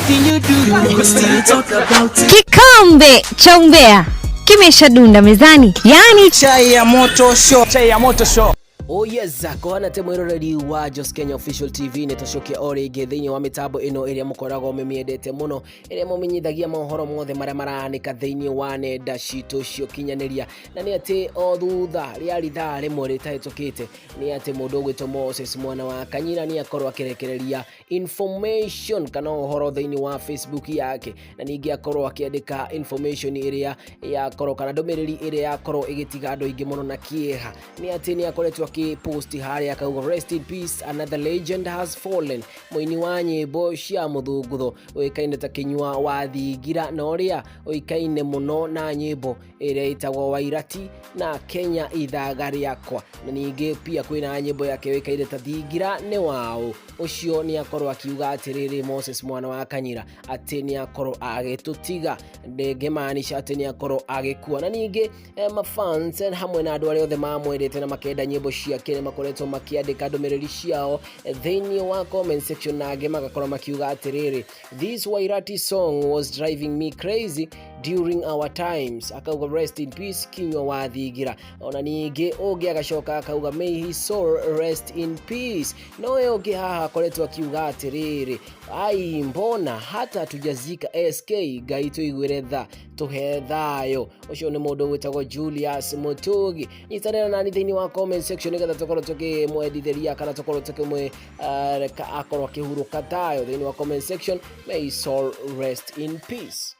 anything you do, we still talk about it. Kikombe cha umbea kimeshadunda mezani, yani chai ya moto show, chai ya moto show. Oh yes, kwana te mwiroreri wa Just Kenya Official TV netoshoke orege thini wa mitabo ino iria mukorago memiendete muno iria mumenyithagia mohoro mothe maria marahanika thini wa nenda citu cio kinyaneria na ni ati o thutha ria ritha rimwe ritahetũkĩte ni ati mundu gwitwo Moses mwana wa Kanyira ni akorwo akirekereria information kana uhoro thini wa Facebook yake na ningi akorwo akiandika information iria yakorwo kana ndomereri iria yakorwo igitiga andu ingi muno na kieha ni ati ni akoretwo post haria akauga rest in peace, another legend has fallen. Muini wa nyimbo cia muthungutho oikaine ta Kinyua wa Thingira na uria oikaine muno na nyimbo iria itagwo Wairati na Kenya ithaga riakwa na ningi pia kwina nyimbo yake oikaine ta Thingira ni wao. Ucio ni akorwo akiuga atiriri Moses mwana wa Kanyira ati ni akorwo agitutiga ndengemaanisha ati ni akorwo agikua na ningi mafans hamwe na andu aria othe mamwendete na makenda nyimbo ciake makoretwo makiandika ndomereri ciao thĩinĩ wa comment section na angĩ magakorwo makiuga atiriri, this Wairati song was driving me crazy during our times. Akauga rest in peace Kinyua wa Thingira. Ona ningi ungi agacoka akauga may his soul rest in peace. No ungi haha akoretwo akiuga atiriri, ai mbona hata tujazika SK Ngai tuigwire tha tuhe thayo. Ucio ni mundu witagwo Julius Mutugi. Nyitanira nani thĩinĩ wa comment section nigetha tukorwo tukimwendithĩria kana tukorwo tukimwe akorwo akihuruka tayo thĩinĩ wa comment section. May his soul rest in peace.